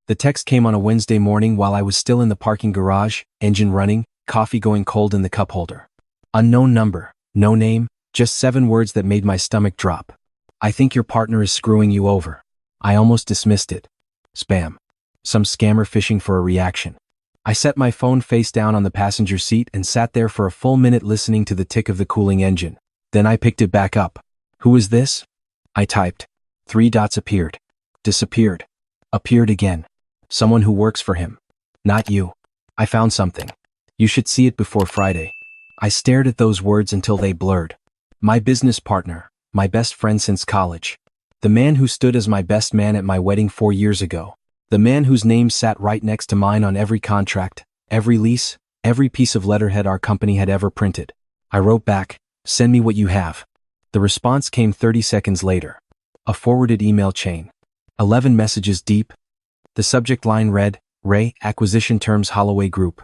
The text came on a Wednesday morning while I was still in the parking garage, engine running, coffee going cold in the cup holder. Unknown number, no name, just 7 words that made my stomach drop. I think your partner is screwing you over. I almost dismissed it. Spam. Some scammer fishing for a reaction. I set my phone face down on the passenger seat and sat there for a full minute listening to the tick of the cooling engine. Then I picked it back up. Who is this? I typed. 3 dots appeared. Disappeared. Appeared again. Someone who works for him. Not you. I found something. You should see it before Friday. I stared at those words until they blurred. My business partner, my best friend since college. The man who stood as my best man at my wedding 4 years ago. The man whose name sat right next to mine on every contract, every lease, every piece of letterhead our company had ever printed. I wrote back, send me what you have. The response came 30 seconds later. A forwarded email chain. 11 messages deep. The subject line read, Ray, Acquisition Terms Holloway Group.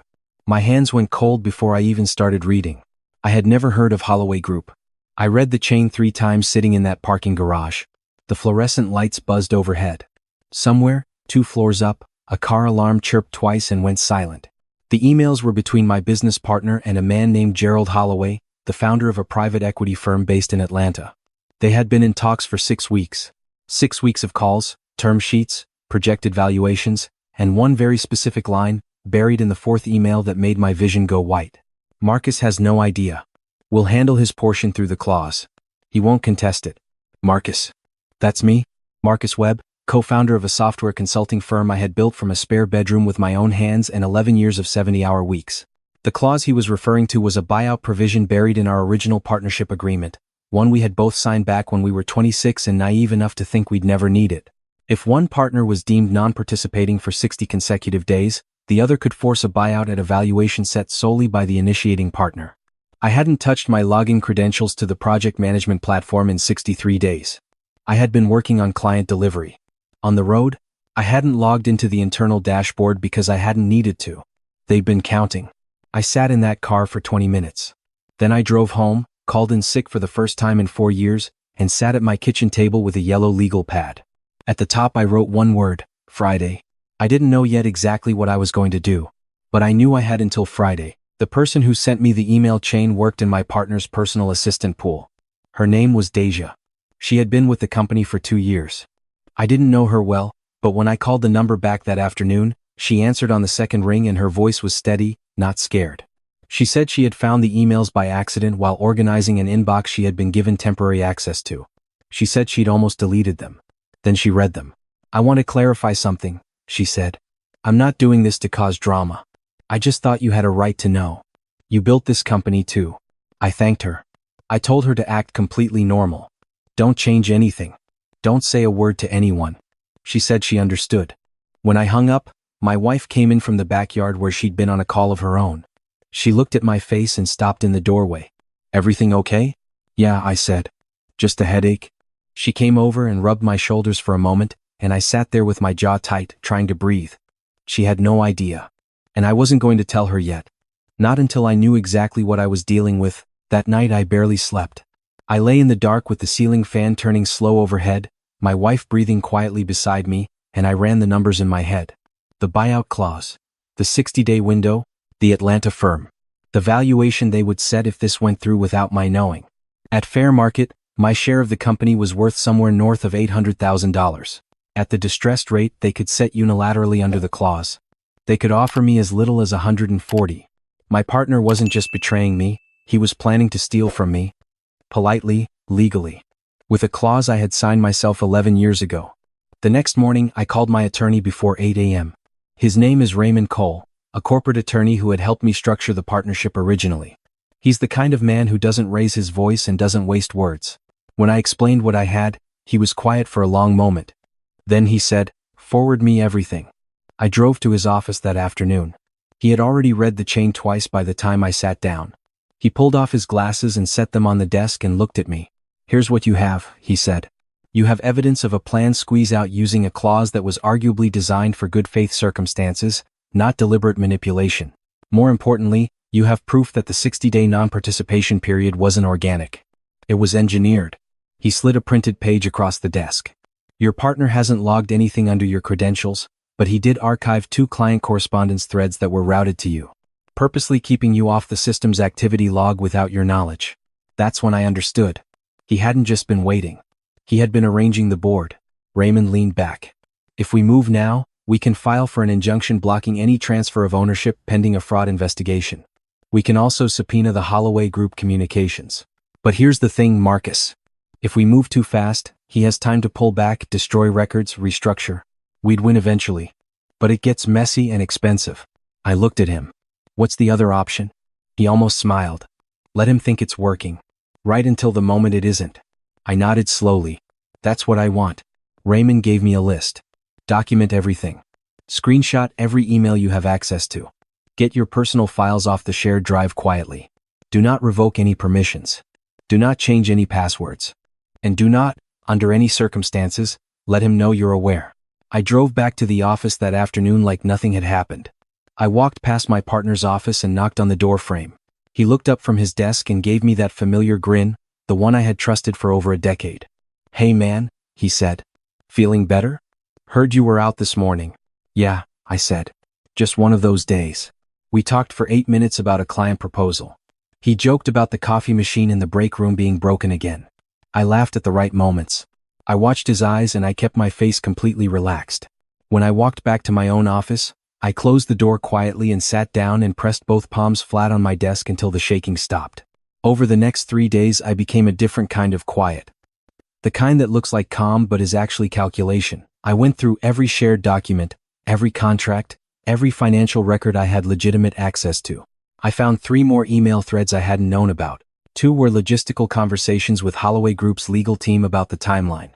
My hands went cold before I even started reading. I had never heard of Holloway Group. I read the chain 3 times sitting in that parking garage. The fluorescent lights buzzed overhead. Somewhere, 2 floors up, a car alarm chirped twice and went silent. The emails were between my business partner and a man named Gerald Holloway, the founder of a private equity firm based in Atlanta. They had been in talks for 6 weeks. 6 weeks of calls, term sheets, projected valuations, and one very specific line, buried in the 4th email that made my vision go white. Marcus has no idea. We'll handle his portion through the clause. He won't contest it. Marcus. That's me, Marcus Webb, co-founder of a software consulting firm I had built from a spare bedroom with my own hands and 11 years of 70-hour weeks. The clause he was referring to was a buyout provision buried in our original partnership agreement, one we had both signed back when we were 26 and naive enough to think we'd never need it. If one partner was deemed non-participating for 60 consecutive days, the other could force a buyout at a valuation set solely by the initiating partner. I hadn't touched my login credentials to the project management platform in 63 days. I had been working on client delivery. On the road, I hadn't logged into the internal dashboard because I hadn't needed to. They'd been counting. I sat in that car for 20 minutes. Then I drove home, called in sick for the first time in 4 years, and sat at my kitchen table with a yellow legal pad. At the top I wrote one word, Friday. I didn't know yet exactly what I was going to do, but I knew I had until Friday. The person who sent me the email chain worked in my partner's personal assistant pool. Her name was Deja. She had been with the company for 2 years. I didn't know her well, but when I called the number back that afternoon, she answered on the second ring and her voice was steady, not scared. She said she had found the emails by accident while organizing an inbox she had been given temporary access to. She said she'd almost deleted them. Then she read them. I want to clarify something, she said. I'm not doing this to cause drama. I just thought you had a right to know. You built this company too. I thanked her. I told her to act completely normal. Don't change anything. Don't say a word to anyone. She said she understood. When I hung up, my wife came in from the backyard where she'd been on a call of her own. She looked at my face and stopped in the doorway. Everything okay? Yeah, I said. Just a headache? She came over and rubbed my shoulders for a moment, and I sat there with my jaw tight, trying to breathe. She had no idea. And I wasn't going to tell her yet. Not until I knew exactly what I was dealing with. That night I barely slept. I lay in the dark with the ceiling fan turning slow overhead, my wife breathing quietly beside me, and I ran the numbers in my head. The buyout clause. The 60-day window. The Atlanta firm. The valuation they would set if this went through without my knowing. At fair market, my share of the company was worth somewhere north of $800,000. At the distressed rate they could set unilaterally under the clause. They could offer me as little as 140. My partner wasn't just betraying me, he was planning to steal from me. Politely, legally. With a clause I had signed myself 11 years ago. The next morning I called my attorney before 8 a.m. His name is Raymond Cole, a corporate attorney who had helped me structure the partnership originally. He's the kind of man who doesn't raise his voice and doesn't waste words. When I explained what I had, he was quiet for a long moment. Then he said, "Forward me everything." I drove to his office that afternoon. He had already read the chain twice by the time I sat down. He pulled off his glasses and set them on the desk and looked at me. "Here's what you have," he said. "You have evidence of a planned squeeze-out using a clause that was arguably designed for good faith circumstances, not deliberate manipulation. More importantly, you have proof that the 60-day non-participation period wasn't organic. It was engineered." He slid a printed page across the desk. "Your partner hasn't logged anything under your credentials, But he did archive 2 client correspondence threads that were routed to you, purposely keeping you off the system's activity log without your knowledge. That's when I understood. He hadn't just been waiting. He had been arranging the board. Raymond leaned back. If we move now, we can file for an injunction blocking any transfer of ownership pending a fraud investigation. We can also subpoena the Holloway Group communications. But here's the thing, Marcus. If we move too fast, he has time to pull back, destroy records, restructure. We'd win eventually. But it gets messy and expensive. I looked at him. What's the other option? He almost smiled. Let him think it's working. Right until the moment it isn't. I nodded slowly. That's what I want. Raymond gave me a list. Document everything. Screenshot every email you have access to. Get your personal files off the shared drive quietly. Do not revoke any permissions. Do not change any passwords. And do not, under any circumstances, let him know you're aware. I drove back to the office that afternoon like nothing had happened. I walked past my partner's office and knocked on the door frame. He looked up from his desk and gave me that familiar grin, the one I had trusted for over a decade. Hey man, he said. Feeling better? Heard you were out this morning. Yeah, I said. Just one of those days. We talked for 8 minutes about a client proposal. He joked about the coffee machine in the break room being broken again. I laughed at the right moments. I watched his eyes and I kept my face completely relaxed. When I walked back to my own office, I closed the door quietly and sat down and pressed both palms flat on my desk until the shaking stopped. Over the next 3 days I became a different kind of quiet. The kind that looks like calm but is actually calculation. I went through every shared document, every contract, every financial record I had legitimate access to. I found 3 more email threads I hadn't known about. 2 were logistical conversations with Holloway Group's legal team about the timeline.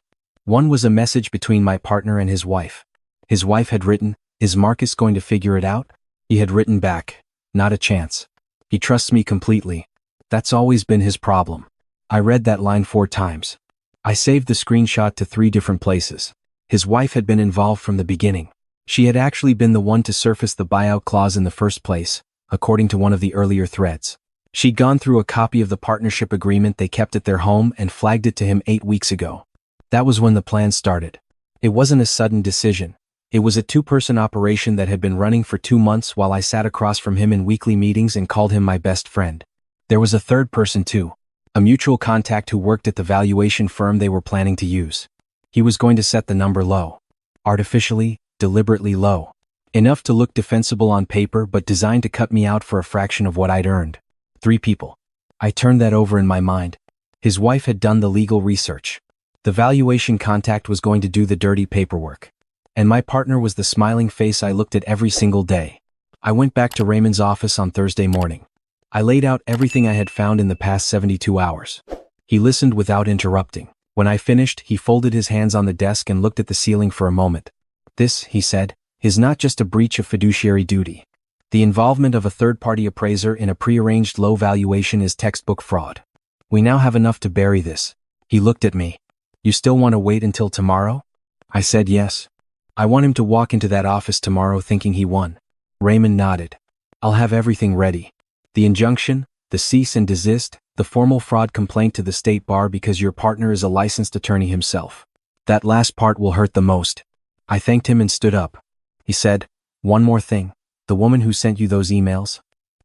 1 was a message between my partner and his wife. His wife had written, "Is Marcus going to figure it out?" He had written back, "Not a chance. He trusts me completely. That's always been his problem." I read that line 4 times. I saved the screenshot to 3 different places. His wife had been involved from the beginning. She had actually been the one to surface the buyout clause in the first place, according to one of the earlier threads. She'd gone through a copy of the partnership agreement they kept at their home and flagged it to him 8 weeks ago. That was when the plan started. It wasn't a sudden decision. It was a 2-person operation that had been running for 2 months while I sat across from him in weekly meetings and called him my best friend. There was a 3rd person too, a mutual contact who worked at the valuation firm they were planning to use. He was going to set the number low. Artificially, deliberately low. Enough to look defensible on paper but designed to cut me out for a fraction of what I'd earned. 3 people. I turned that over in my mind. His wife had done the legal research. The valuation contact was going to do the dirty paperwork. And my partner was the smiling face I looked at every single day. I went back to Raymond's office on Thursday morning. I laid out everything I had found in the past 72 hours. He listened without interrupting. When I finished, he folded his hands on the desk and looked at the ceiling for a moment. This, he said, is not just a breach of fiduciary duty. The involvement of a third-party appraiser in a prearranged low valuation is textbook fraud. We now have enough to bury this. He looked at me. You still want to wait until tomorrow? I said yes. I want him to walk into that office tomorrow thinking he won. Raymond nodded. I'll have everything ready. The injunction, the cease and desist, the formal fraud complaint to the state bar because your partner is a licensed attorney himself. That last part will hurt the most. I thanked him and stood up. He said, "One more thing. The woman who sent you those emails?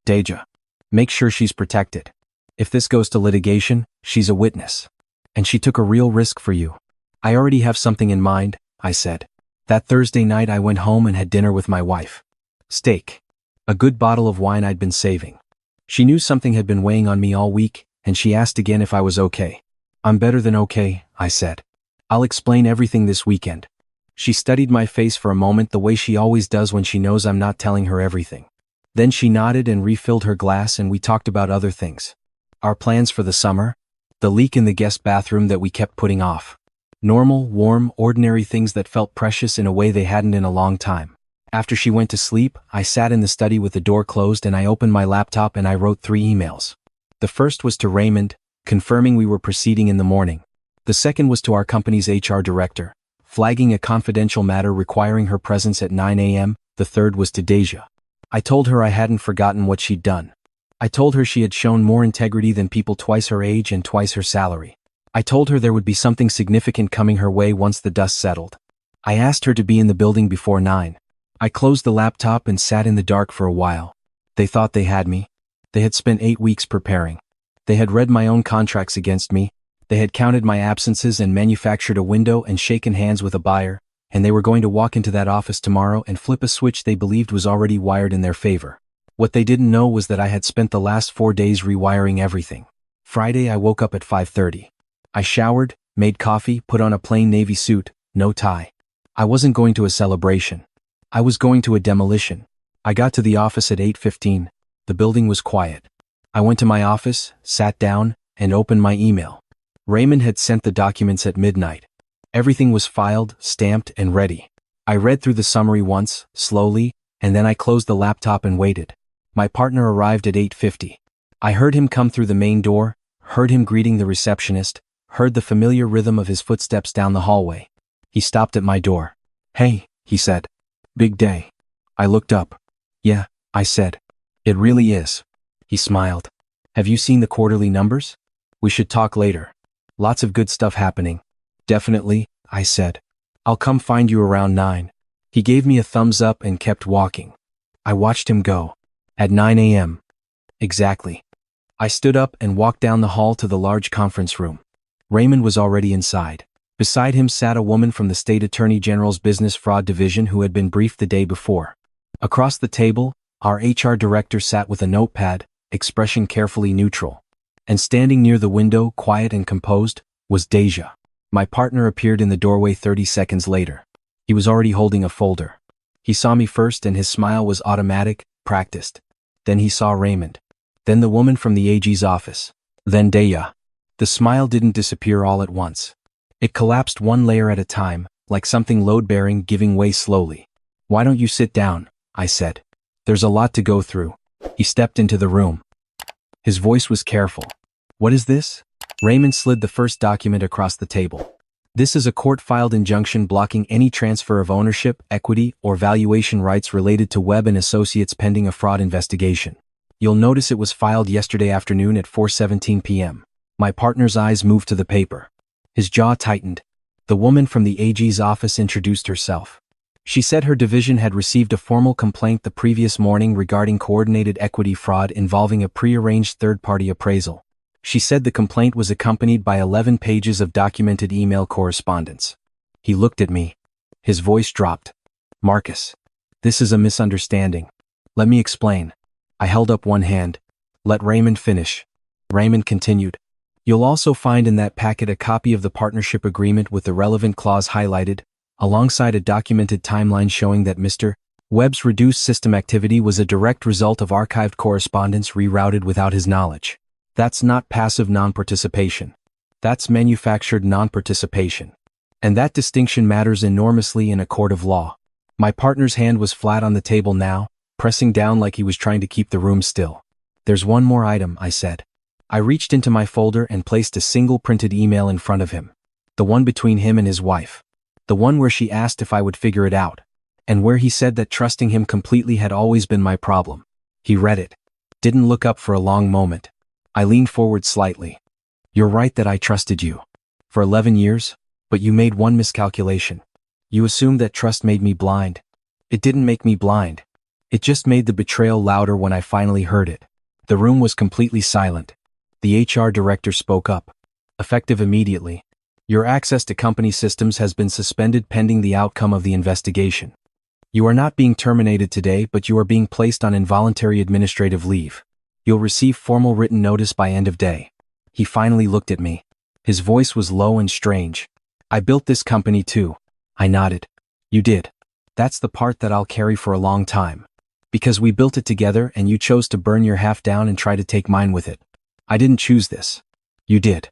Deja. Make sure she's protected. If this goes to litigation, she's a witness. And she took a real risk for you." I already have something in mind, I said. That Thursday night I went home and had dinner with my wife. Steak. A good bottle of wine I'd been saving. She knew something had been weighing on me all week, and she asked again if I was okay. "I'm better than okay," I said. "I'll explain everything this weekend." She studied my face for a moment the way she always does when she knows I'm not telling her everything. Then she nodded and refilled her glass and we talked about other things. Our plans for the summer, the leak in the guest bathroom that we kept putting off. Normal, warm, ordinary things that felt precious in a way they hadn't in a long time. After she went to sleep, I sat in the study with the door closed and I opened my laptop and I wrote 3 emails. The first was to Raymond, confirming we were proceeding in the morning. The second was to our company's HR director, flagging a confidential matter requiring her presence at 9 a.m. The third was to Deja. I told her I hadn't forgotten what she'd done. I told her she had shown more integrity than people twice her age and twice her salary. I told her there would be something significant coming her way once the dust settled. I asked her to be in the building before 9. I closed the laptop and sat in the dark for a while. They thought they had me. They had spent 8 weeks preparing. They had read my own contracts against me. They had counted my absences and manufactured a window and shaken hands with a buyer, and they were going to walk into that office tomorrow and flip a switch they believed was already wired in their favor. What they didn't know was that I had spent the last 4 days rewiring everything. Friday I woke up at 5:30. I showered, made coffee, put on a plain navy suit, no tie. I wasn't going to a celebration. I was going to a demolition. I got to the office at 8:15. The building was quiet. I went to my office, sat down, and opened my email. Raymond had sent the documents at midnight. Everything was filed, stamped, and ready. I read through the summary once, slowly, and then I closed the laptop and waited. My partner arrived at 8:50. I heard him come through the main door, heard him greeting the receptionist, heard the familiar rhythm of his footsteps down the hallway. He stopped at my door. "Hey," he said. "Big day." I looked up. "Yeah," I said. "It really is." He smiled. "Have you seen the quarterly numbers? We should talk later. Lots of good stuff happening." "Definitely," I said. "I'll come find you around 9. He gave me a thumbs up and kept walking. I watched him go. At 9 a.m. Exactly. I stood up and walked down the hall to the large conference room. Raymond was already inside. Beside him sat a woman from the State Attorney General's Business Fraud Division who had been briefed the day before. Across the table, our HR director sat with a notepad, expression carefully neutral. And standing near the window, quiet and composed, was Deja. My partner appeared in the doorway 30 seconds later. He was already holding a folder. He saw me first and his smile was automatic, practiced. Then he saw Raymond. Then the woman from the AG's office. Then Deja. The smile didn't disappear all at once. It collapsed one layer at a time, like something load-bearing giving way slowly. "Why don't you sit down?" I said. "There's a lot to go through." He stepped into the room. His voice was careful. "What is this?" Raymond slid the first document across the table. "This is a court-filed injunction blocking any transfer of ownership, equity, or valuation rights related to Webb and Associates pending a fraud investigation. You'll notice it was filed yesterday afternoon at 4:17 p.m. My partner's eyes moved to the paper. His jaw tightened. The woman from the AG's office introduced herself. She said her division had received a formal complaint the previous morning regarding coordinated equity fraud involving a prearranged third-party appraisal. She said the complaint was accompanied by 11 pages of documented email correspondence. He looked at me. His voice dropped. "Marcus, this is a misunderstanding. Let me explain." I held up one hand. "Let Raymond finish." Raymond continued. "You'll also find in that packet a copy of the partnership agreement with the relevant clause highlighted, alongside a documented timeline showing that Mr. Webb's reduced system activity was a direct result of archived correspondence rerouted without his knowledge. That's not passive non-participation. That's manufactured non-participation. And that distinction matters enormously in a court of law." My partner's hand was flat on the table now, pressing down like he was trying to keep the room still. "There's one more item," I said. I reached into my folder and placed a single printed email in front of him. The one between him and his wife. The one where she asked if I would figure it out. And where he said that trusting him completely had always been my problem. He read it. Didn't look up for a long moment. I leaned forward slightly. "You're right that I trusted you. For 11 years, but you made one miscalculation. You assumed that trust made me blind. It didn't make me blind. It just made the betrayal louder when I finally heard it." The room was completely silent. The HR director spoke up. "Effective immediately. Your access to company systems has been suspended pending the outcome of the investigation. You are not being terminated today, but you are being placed on involuntary administrative leave. You'll receive formal written notice by end of day." He finally looked at me. His voice was low and strange. "I built this company too." I nodded. "You did. That's the part that I'll carry for a long time. Because we built it together and you chose to burn your half down and try to take mine with it. I didn't choose this. You did."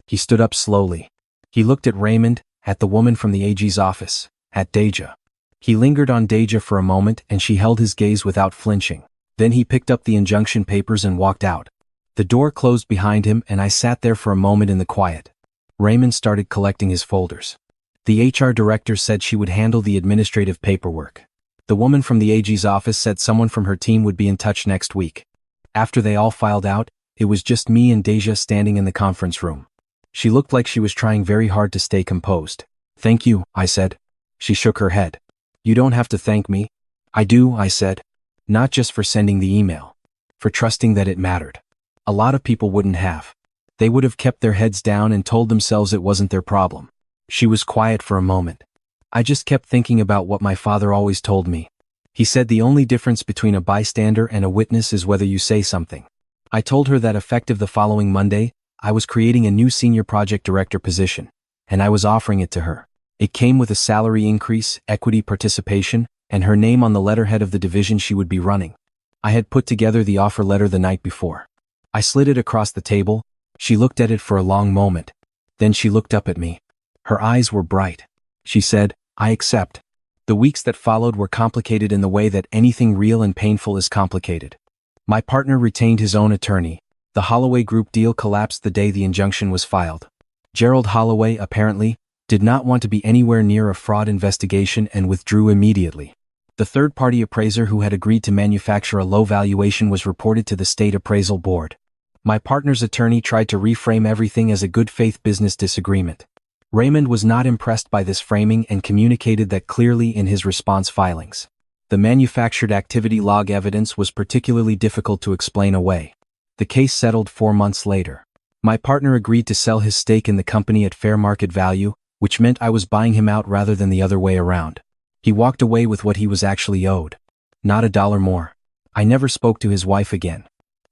He stood up slowly. He looked at Raymond, at the woman from the AG's office, at Deja. He lingered on Deja for a moment and she held his gaze without flinching. Then he picked up the injunction papers and walked out. The door closed behind him and I sat there for a moment in the quiet. Raymond started collecting his folders. The HR director said she would handle the administrative paperwork. The woman from the AG's office said someone from her team would be in touch next week. After they all filed out, it was just me and Deja standing in the conference room. She looked like she was trying very hard to stay composed. "Thank you," I said. She shook her head. "You don't have to thank me. I do, I said. Not just for sending the email. For trusting that it mattered. A lot of people wouldn't have. They would have kept their heads down and told themselves it wasn't their problem. She was quiet for a moment. I just kept thinking about what my father always told me. He said the only difference between a bystander and a witness is whether you say something. I told her that effective the following Monday, I was creating a new senior project director position, and I was offering it to her. It came with a salary increase, equity participation, and her name on the letterhead of the division she would be running. I had put together the offer letter the night before. I slid it across the table. She looked at it for a long moment. Then she looked up at me. Her eyes were bright. She said, "I accept." The weeks that followed were complicated in the way that anything real and painful is complicated. My partner retained his own attorney. The Holloway Group deal collapsed the day the injunction was filed. Gerald Holloway, apparently, did not want to be anywhere near a fraud investigation and withdrew immediately. The third-party appraiser who had agreed to manufacture a low valuation was reported to the State Appraisal Board. My partner's attorney tried to reframe everything as a good-faith business disagreement. Raymond was not impressed by this framing and communicated that clearly in his response filings. The manufactured activity log evidence was particularly difficult to explain away. The case settled 4 months later. My partner agreed to sell his stake in the company at fair market value, which meant I was buying him out rather than the other way around. He walked away with what he was actually owed. Not a dollar more. I never spoke to his wife again.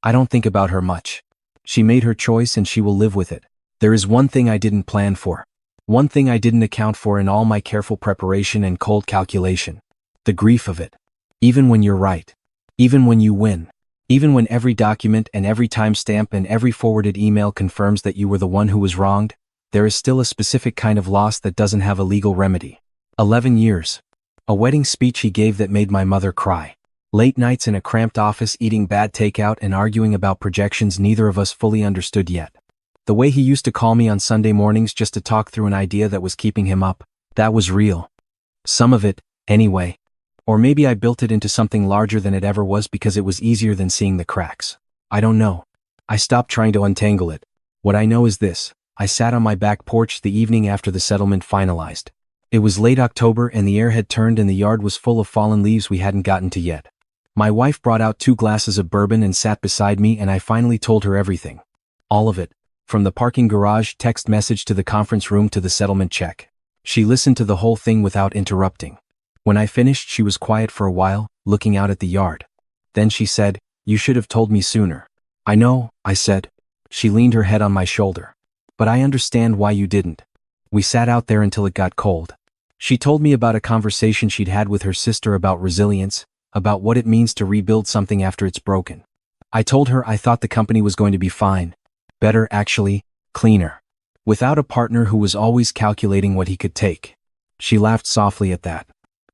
I don't think about her much. She made her choice and she will live with it. There is one thing I didn't plan for. One thing I didn't account for in all my careful preparation and cold calculation. The grief of it. Even when you're right. Even when you win. Even when every document and every timestamp and every forwarded email confirms that you were the one who was wronged, there is still a specific kind of loss that doesn't have a legal remedy. 11 years. A wedding speech he gave that made my mother cry. Late nights in a cramped office eating bad takeout and arguing about projections neither of us fully understood yet. The way he used to call me on Sunday mornings just to talk through an idea that was keeping him up, that was real. Some of it, anyway. Or maybe I built it into something larger than it ever was because it was easier than seeing the cracks. I don't know. I stopped trying to untangle it. What I know is this: I sat on my back porch the evening after the settlement finalized. It was late October and the air had turned and the yard was full of fallen leaves we hadn't gotten to yet. My wife brought out 2 glasses of bourbon and sat beside me and I finally told her everything. All of it. From the parking garage text message to the conference room to the settlement check. She listened to the whole thing without interrupting. When I finished, she was quiet for a while, looking out at the yard. Then she said, "You should have told me sooner." "I know," I said. She leaned her head on my shoulder. "But I understand why you didn't." We sat out there until it got cold. She told me about a conversation she'd had with her sister about resilience, about what it means to rebuild something after it's broken. I told her I thought the company was going to be fine. Better, actually, cleaner. Without a partner who was always calculating what he could take. She laughed softly at that.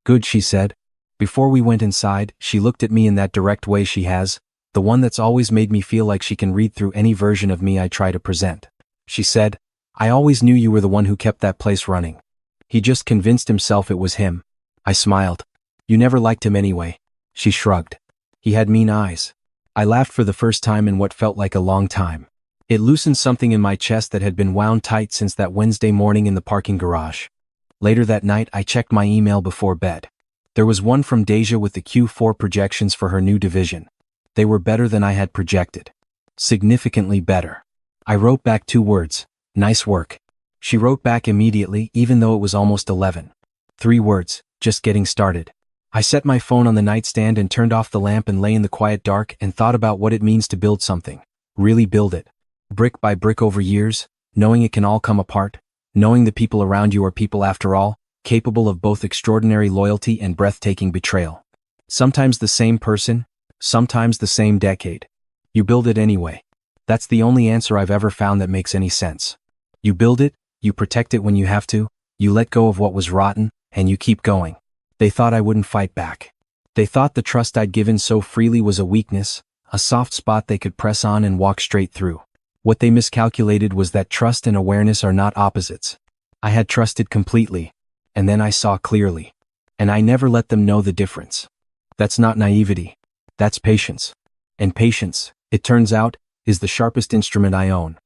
"Good," she said. Before we went inside, she looked at me in that direct way she has, the one that's always made me feel like she can read through any version of me I try to present. She said, "I always knew you were the one who kept that place running. He just convinced himself it was him." I smiled. "You never liked him anyway." She shrugged. "He had mean eyes." I laughed for the first time in what felt like a long time. It loosened something in my chest that had been wound tight since that Wednesday morning in the parking garage. Later that night, I checked my email before bed. There was one from Deja with the Q4 projections for her new division. They were better than I had projected. Significantly better. I wrote back 2 words. "Nice work." She wrote back immediately, even though it was almost 11. 3 words. "Just getting started." I set my phone on the nightstand and turned off the lamp and lay in the quiet dark and thought about what it means to build something. Really build it. Brick by brick over years, knowing it can all come apart, knowing the people around you are people after all, capable of both extraordinary loyalty and breathtaking betrayal. Sometimes the same person, sometimes the same decade. You build it anyway. That's the only answer I've ever found that makes any sense. You build it, you protect it when you have to, you let go of what was rotten, and you keep going. They thought I wouldn't fight back. They thought the trust I'd given so freely was a weakness, a soft spot they could press on and walk straight through. What they miscalculated was that trust and awareness are not opposites. I had trusted completely, and then I saw clearly. And I never let them know the difference. That's not naivety. That's patience. And patience, it turns out, is the sharpest instrument I own.